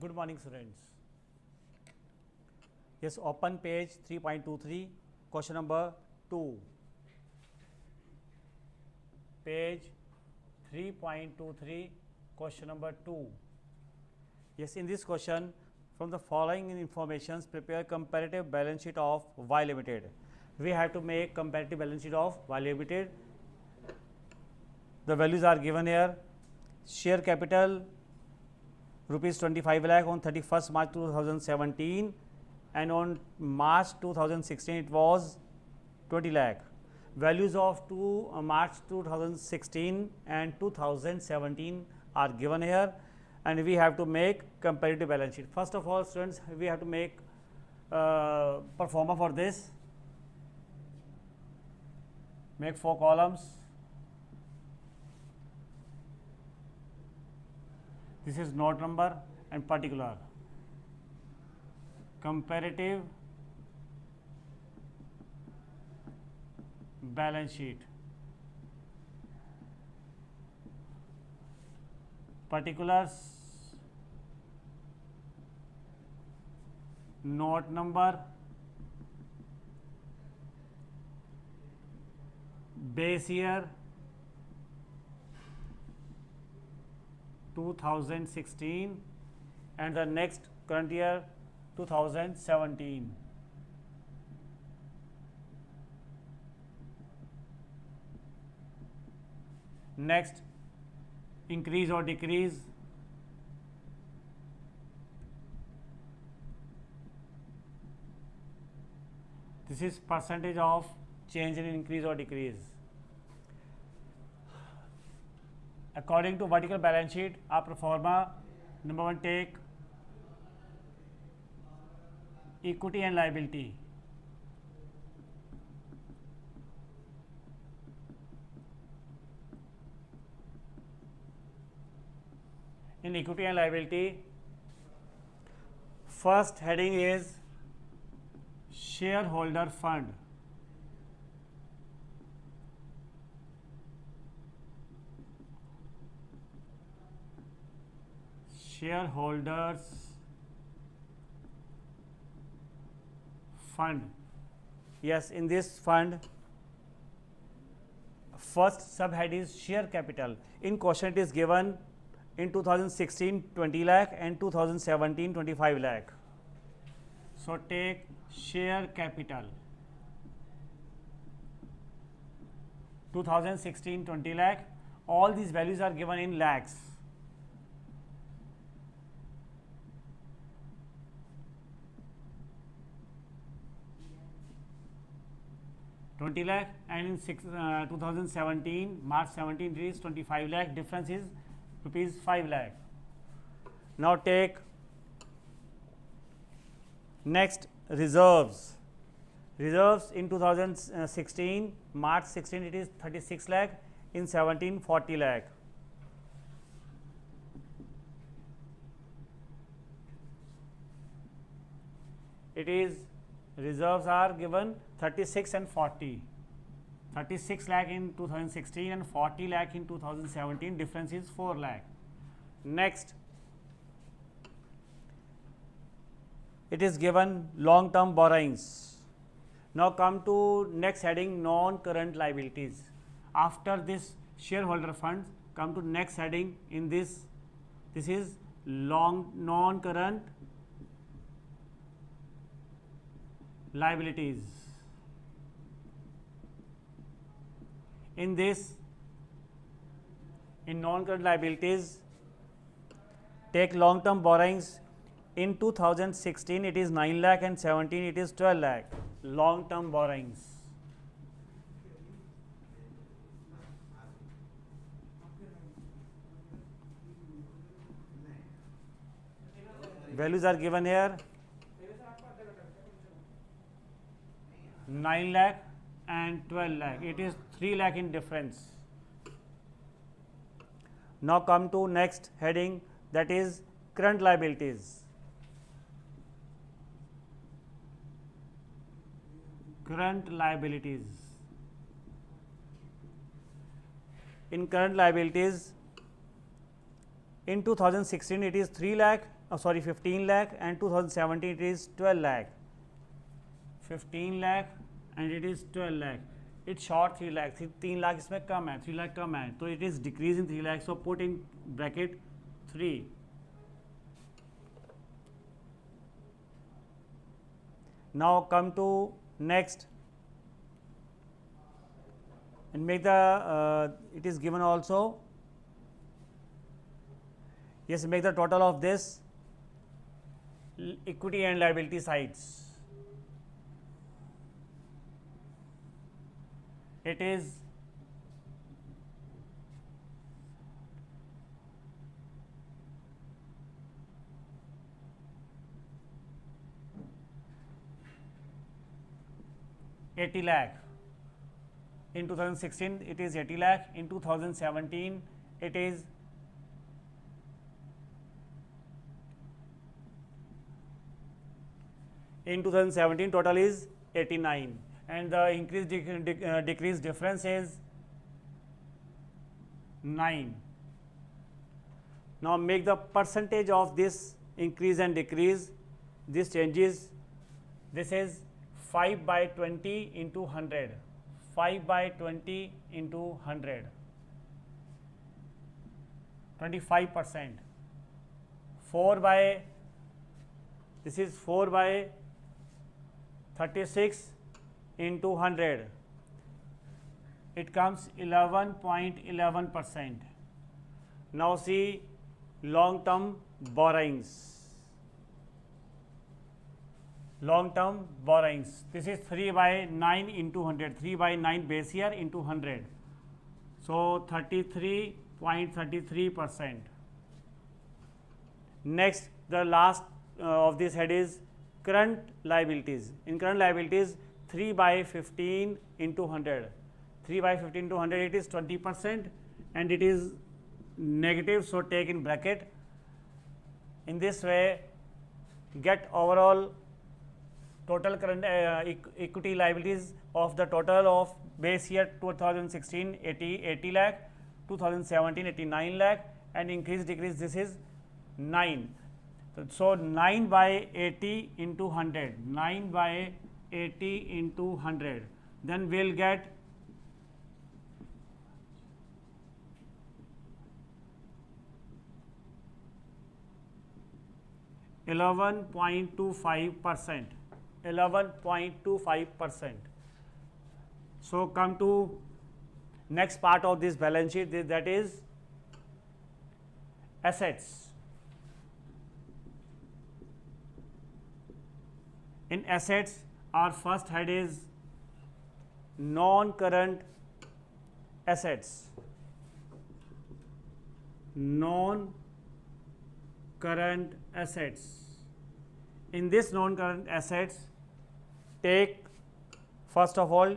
Good morning, students. Yes, open page 3.23, question number 2. Page 3.23, question number 2. Yes, in this question, from the following informations, prepare comparative balance sheet of Y Limited. We have to make comparative balance sheet of Y Limited. The values are given here. Share capital rupees 25 lakh on 31st March 2017, and on March 2016 it was 20 lakh. Values of March 2016 and 2017 are given here, and we have to make comparative balance sheet. First of all, students, we have to make pro forma for this. Make 4 columns. This is note number and particular. Comparative balance sheet. Particulars, note number, base year 2016 and the next current year 2017. Next, increase or decrease. This is percentage of change in increase or decrease. According to vertical balance sheet, our pro forma, number 1, take equity and liability. In equity and liability, first heading is shareholder fund. Shareholders fund. Yes, in this fund, first subhead is share capital. In question it is given in 2016 20 lakh and 2017 25 lakh. So take share capital 2016 20 lakh. All these values are given in lakhs. $20 lakh, and in 2017 March 17 it is 25 lakh. Difference is rupees 5 lakh. Now take next reserves. Reserves in 2016 March 16 it is 36 lakh. In 17 40 lakh. It is reserves are given 36 and 40. 36 lakh in 2016 and 40 lakh in 2017. Difference is 4 lakh. Next, it is given long term borrowings. Now come to next heading, non current liabilities. After this shareholder funds, come to next heading in this. This is non current liabilities. In this, in non-current liabilities, take long-term borrowings. In 2016 it is 9 lakh and 17 it is 12 lakh. Long-term borrowings. Values are given here. 9 lakh and 12 lakh. It is 3 lakh in difference. Now come to next heading, that is current liabilities. Current liabilities. In current liabilities, In 2016 it is 3 lakh, 15 lakh, and 2017 it is 12 lakh. 15 lakh and it is 12 lakh. It's short 3 lakh. 3 lakh इसमें कम है, 3 lakh कम है, तो it is decrease in 3 lakh. So put in bracket 3. Now come to next and make the it is given also. Yes, make the total of this equity and liability sides. It is $80 lakh. In 2016 it is 80 lakh. In 2017 it is total is 89, and the increase decrease difference is 9. Now make the percentage of this increase and decrease. This changes. This is 5 by 20 into 100. 5 by 20 into 100. 25%. 4 by, this is 4 by 36 into 100. It comes 11.11%. Now see long-term borrowings. Long-term borrowings. This is 3 by 9 into 100. 3 by 9 base year into 100. So 33.33%. Next, the last of this head is current liabilities. In current liabilities, 3 by 15 into 100. 3 by 15 into 100, it is 20%, and it is negative, so take in bracket. In this way, get overall total current equity liabilities of the total of base year 2016 80 lakh, 2017 89 lakh, and increase decrease, this is 9. So 9 by 80 into 100, 9 by 80 into 100, then we'll get 11.25%. 11.25%. So come to next part of this balance sheet, that is assets. In assets, our first head is non-current assets. Non-current assets. In this non-current assets, take first of all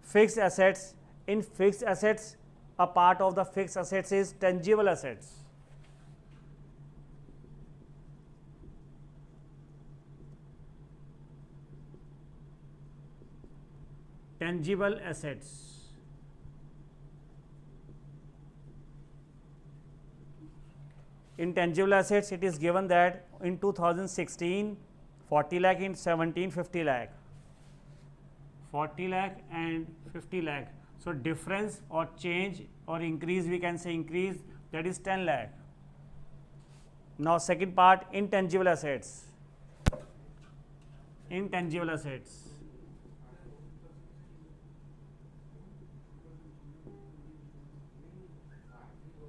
fixed assets. In fixed assets, a part of the fixed assets is tangible assets. Tangible assets. In tangible assets, it is given that in 2016 40 lakh, in 17 50 lakh. 40 lakh and 50 lakh. So difference or change or increase, we can say increase, that is 10 lakh. Now second part, intangible assets. Intangible assets.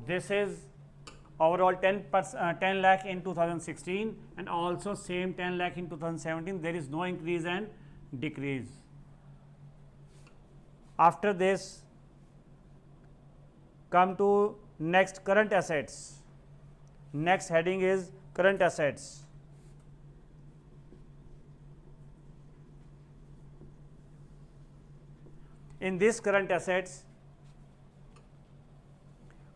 This is overall 10 lakh in 2016, and also same 10 lakh in 2017. There is no increase and decrease. After this, come to next, current assets. Next heading is current assets. In this current assets,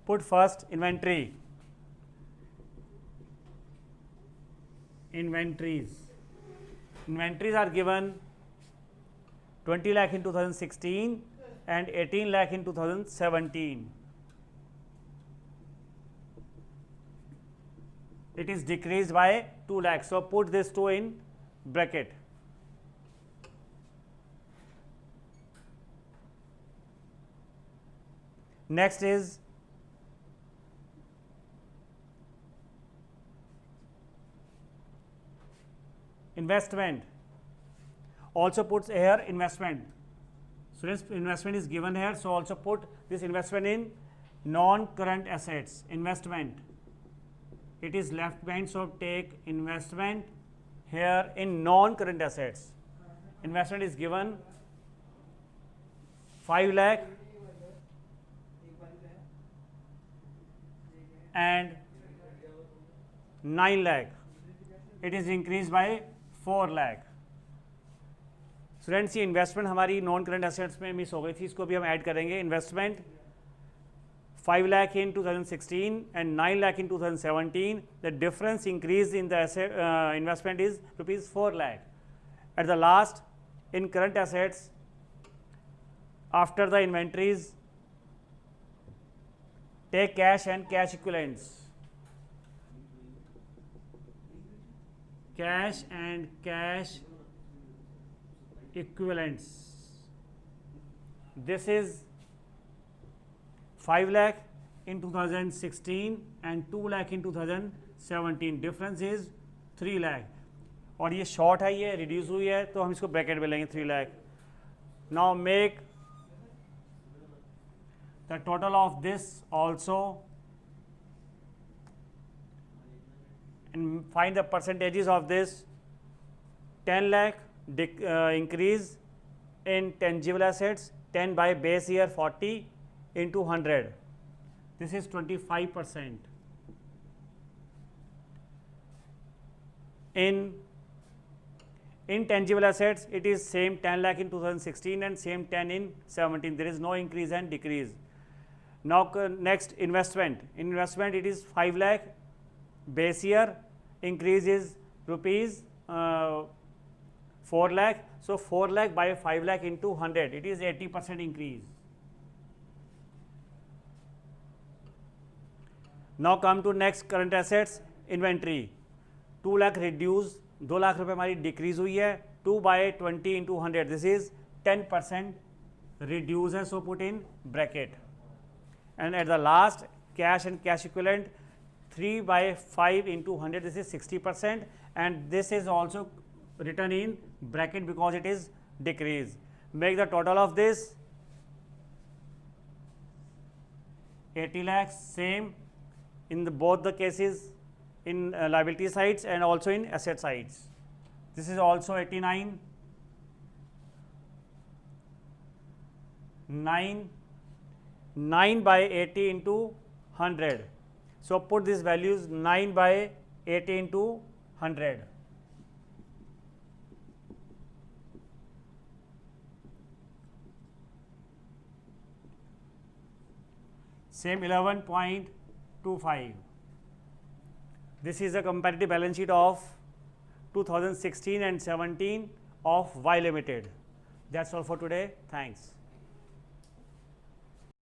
put first inventory. Inventories. Inventories are given 20 lakh in 2016 and 18 lakh in 2017. it is decreased by 2 lakh. So put this 2 in bracket. Next is investment. Also puts here investment. So this investment is given here. So also put this investment in non-current assets. Investment. It is left behind. So take investment here in non-current assets. Investment is given 5 lakh and 9 lakh. It is increased by 4 lakh. Students ये investment हमारी non current assets में miss हो गई थी, इसको भी हम add करेंगे. Investment 5 lakh in 2016 and 9 lakh in 2017. The difference increase in the asset investment is rupees 4 lakh. At the last, in current assets, after the inventories, take cash and cash equivalents. Cash and cash equivalents. This is 5 lakh in 2016 and 2 lakh in 2017. Difference is 3 lakh. और ये short है, ये reduce हुई है, तो हम इसको bracket में लेंगे 3 lakh. Now make the total of this also and find the percentages of this. 10 lakh increase in tangible assets, 10 by base year 40 into 100. This is 25%. In intangible assets, it is same 10 lakh in 2016 and same 10 in 17. There is no increase and decrease. Now next, investment. In investment, it is 5 lakh base year, increase is rupees 4 lakh. So 4 lakh by 5 lakh into 100, it is 80% increase. Now come to next current assets, inventory. 2 lakh reduce, 2 lakh रुपए हमारी decrease हुई है. 2 by 20 into 100, this is 10% reduce है, so put in bracket. And at the last, cash and cash equivalent, 3 by 5 into 100, this is 60%, and this is also written in bracket because it is decrease. Make the total of this 80 lakhs, same in both the cases, in liability sides and also in asset sides. This is also 89, 9 by 80 into 100. So put these values 9 by 80 into 100. Same 11.25. This is a comparative balance sheet of 2016 and 17 of Y Limited. That's all for today. Thanks.